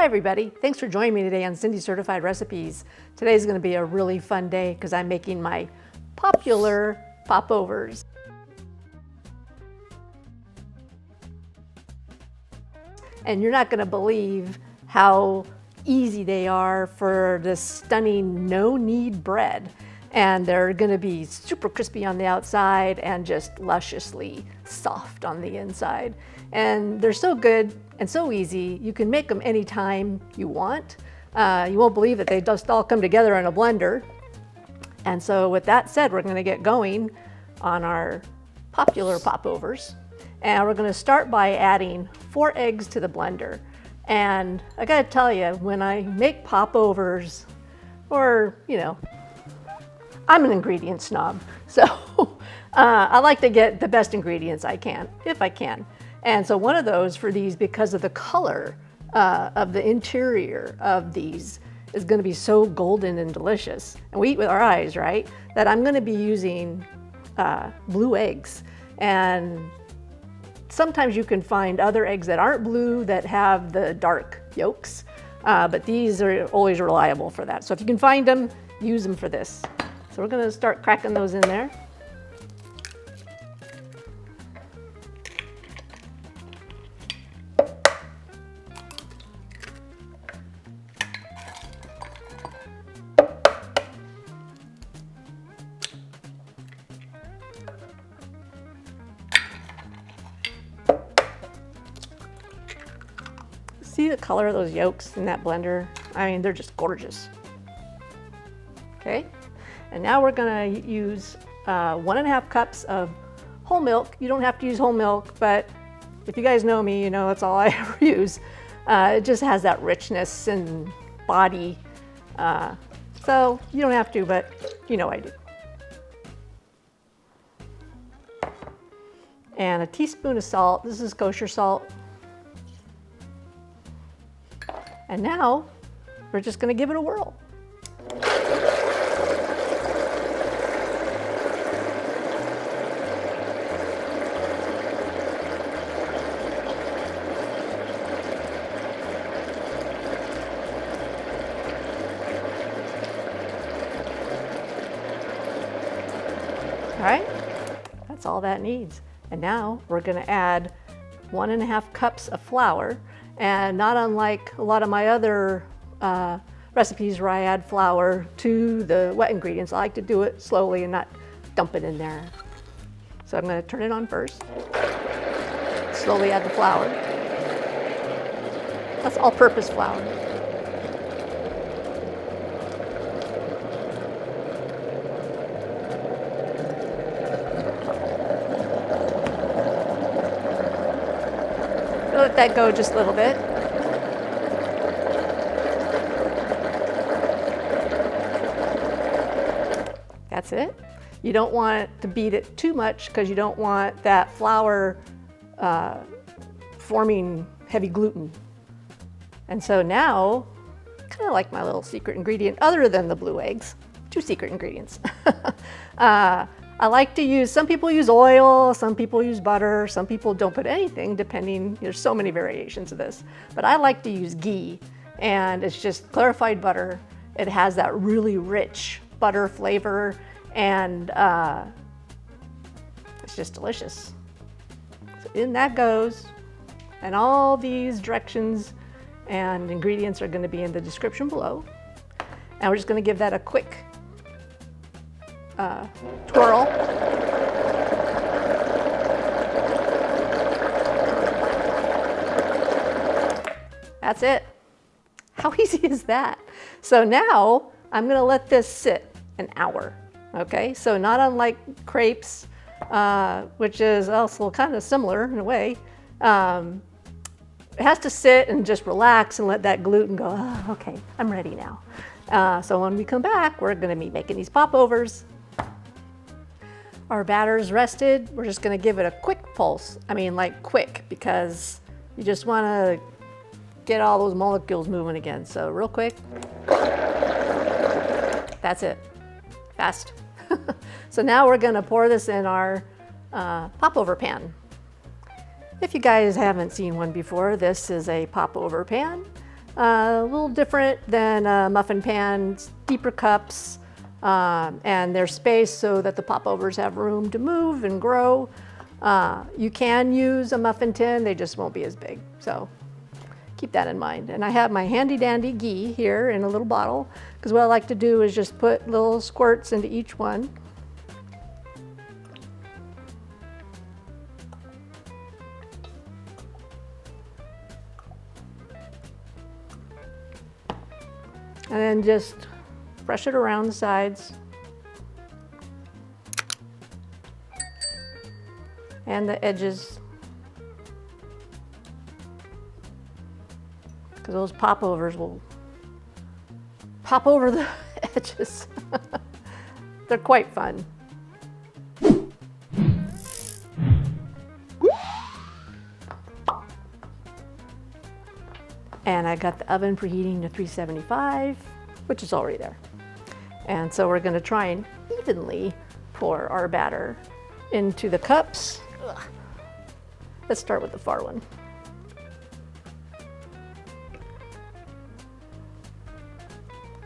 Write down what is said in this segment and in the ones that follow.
Hi everybody, thanks for joining me today on Cindy's Certified Recipes. Today's going to be a really fun day because I'm making my popular popovers. And you're not going to believe how easy they are for this stunning no-knead bread. And they're going to be super crispy on the outside and just lusciously soft on the inside. And they're so good and so easy, you can make them anytime you want. You won't believe that they just all come together in a blender. And so with that said, we're going to get going on our popular popovers. And we're going to start by adding 4 eggs to the blender. And I got to tell you, when I make popovers, or I'm an ingredient snob, so I like to get the best ingredients I can, if I can. And so one of those for these, because of the color of the interior of these, is going to be so golden and delicious. And we eat with our eyes, right? That I'm going to be using blue eggs. And sometimes you can find other eggs that aren't blue that have the dark yolks, but these are always reliable for that. So if you can find them, use them for this. So we're going to start cracking those in there. See the color of those yolks in that blender? I mean, they're just gorgeous. Okay, and now we're gonna use 1.5 cups of whole milk. You don't have to use whole milk, but if you guys know me, you know that's all I ever use. It just has that richness and body. So you don't have to, but you know I do. And a teaspoon of salt. This is kosher salt. And now we're just going to give it a whirl. All right, that's all that needs. And now we're going to add 1.5 cups of flour. And not unlike a lot of my other recipes where I add flour to the wet ingredients, I like to do it slowly and not dump it in there. So I'm going to turn it on first. Slowly add the flour. That's all-purpose flour. Let that go just a little bit. That's it. You don't want to beat it too much because you don't want that flour forming heavy gluten. And so now, kind of like my little secret ingredient, other than the blue eggs, 2 secret ingredients. I like to use, some people use oil, some people use butter, some people don't put anything, depending, there's so many variations of this. But I like to use ghee, and it's just clarified butter. It has that really rich butter flavor, and it's just delicious. So in that goes, and all these directions and ingredients are going to be in the description below. And we're just going to give that a quick twirl. That's it. How easy is that? So now I'm going to let this sit an hour. Okay, so not unlike crepes, which is also kind of similar in a way. It has to sit and just relax and let that gluten go, oh, okay, I'm ready now. So when we come back, we're going to be making these popovers. Our batter's rested. We're just going to give it a quick pulse. I mean, like quick, because you just want to get all those molecules moving again. So real quick. That's it. Fast. So now we're going to pour this in our popover pan. If you guys haven't seen one before, this is a popover pan. A little different than muffin pans, deeper cups, and there's space so that the popovers have room to move and grow. You can use a muffin tin, they just won't be as big. So keep that in mind. And I have my handy dandy ghee here in a little bottle, because what I like to do is just put little squirts into each one. And then just brush it around the sides and the edges, because those popovers will pop over the edges. They're quite fun. And I got the oven preheating to 375, which is already there. And so we're going to try and evenly pour our batter into the cups. Ugh. Let's start with the far one.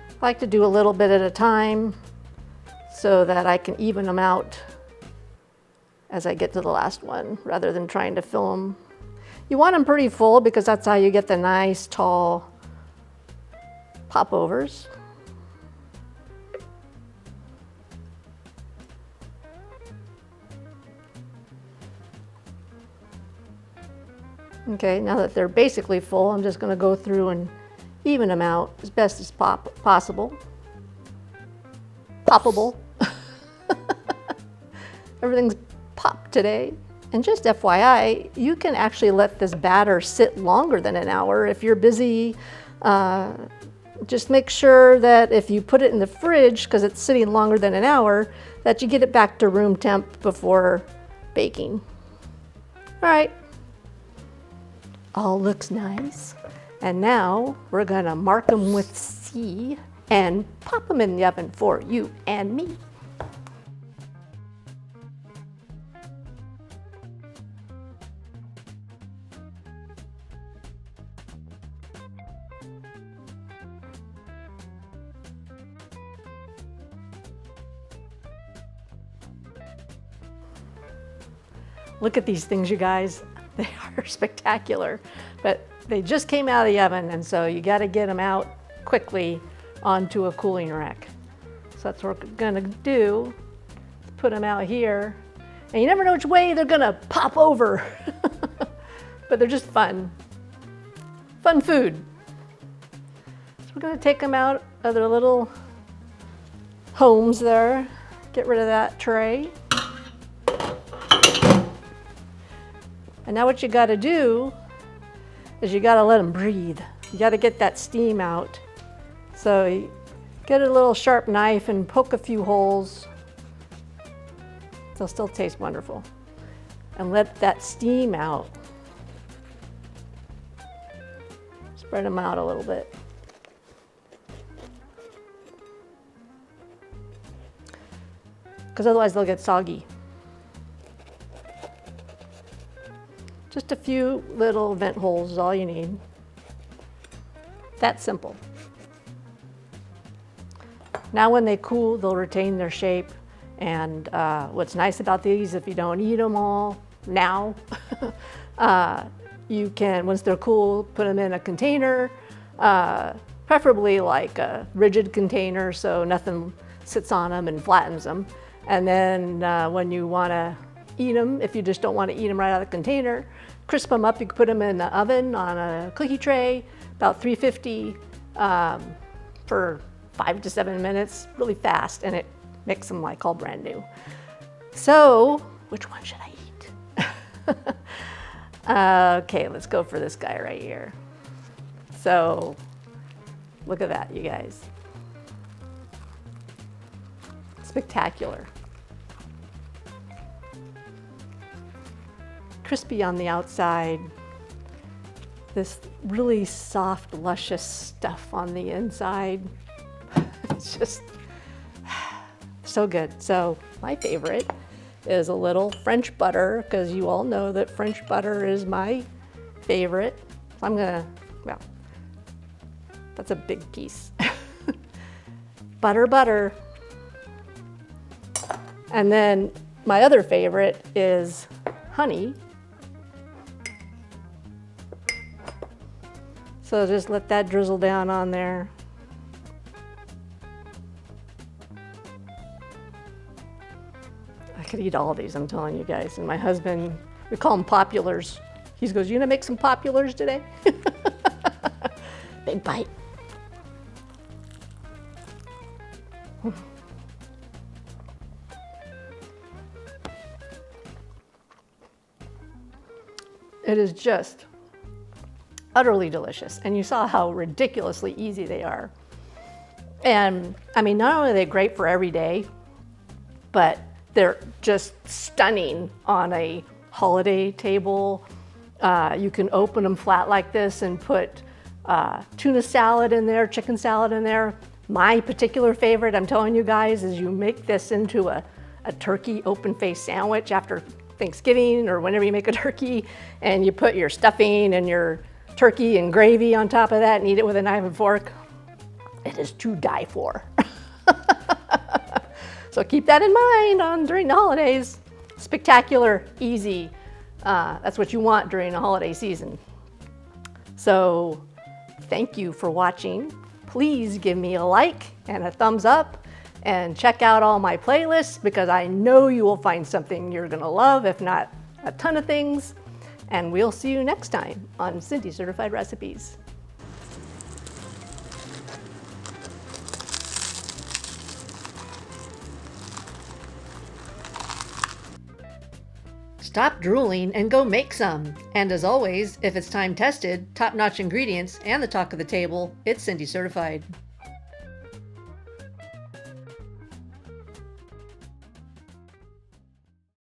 I like to do a little bit at a time so that I can even them out as I get to the last one, rather than trying to fill them. You want them pretty full because that's how you get the nice tall popovers. Okay, now that they're basically full, I'm just going to go through and even them out as best as possible. Poppable. Everything's popped today. And just FYI, you can actually let this batter sit longer than an hour if you're busy. Just make sure that if you put it in the fridge, because it's sitting longer than an hour, that you get it back to room temp before baking. All right. All looks nice. And now we're gonna mark them with C and pop them in the oven for you and me. Look at these things, you guys. They are spectacular, but they just came out of the oven, and so you got to get them out quickly onto a cooling rack. So that's what we're gonna do. Put them out here, and you never know which way they're gonna pop over. But they're just fun. Fun food. So we're gonna take them out of their little homes there. Get rid of that tray. And now what you gotta do is you gotta let them breathe. You gotta get that steam out. So you get a little sharp knife and poke a few holes. They'll still taste wonderful. And let that steam out. Spread them out a little bit. Because otherwise they'll get soggy. Just a few little vent holes is all you need. That simple. Now when they cool, they'll retain their shape. And what's nice about these, if you don't eat them all now, you can, once they're cool, put them in a container, preferably like a rigid container so nothing sits on them and flattens them. And then when you want to eat them, if you just don't want to eat them right out of the container, crisp them up. You can put them in the oven on a cookie tray, about 350 for 5 to 7 minutes, really fast, and it makes them like all brand new. So, which one should I eat? Okay, let's go for this guy right here. So, look at that, you guys. Spectacular. Crispy on the outside, this really soft, luscious stuff on the inside. It's just so good. So my favorite is a little French butter, because you all know that French butter is my favorite. So I'm gonna, well, That's a big piece. Butter, butter. And then my other favorite is honey. So just let that drizzle down on there. I could eat all of these, I'm telling you guys. And my husband, we call them populars. He goes, "You gonna make some populars today?" Big bite. It is just utterly delicious. And you saw how ridiculously easy they are. And I mean, not only are they great for every day, but they're just stunning on a holiday table. You can open them flat like this and put tuna salad in there, chicken salad in there. My particular favorite, I'm telling you guys, is you make this into a turkey open-faced sandwich after Thanksgiving or whenever you make a turkey, and you put your stuffing and your turkey and gravy on top of that and eat it with a knife and fork. It is to die for. So keep that in mind during the holidays. Spectacular, easy. That's what you want during the holiday season. So thank you for watching. Please give me a like and a thumbs up, and check out all my playlists, because I know you will find something you're gonna love, if not a ton of things. And we'll see you next time on Cindy Certified Recipes. Stop drooling and go make some. And as always, if it's time tested, top-notch ingredients, and the talk of the table, it's Cindy Certified.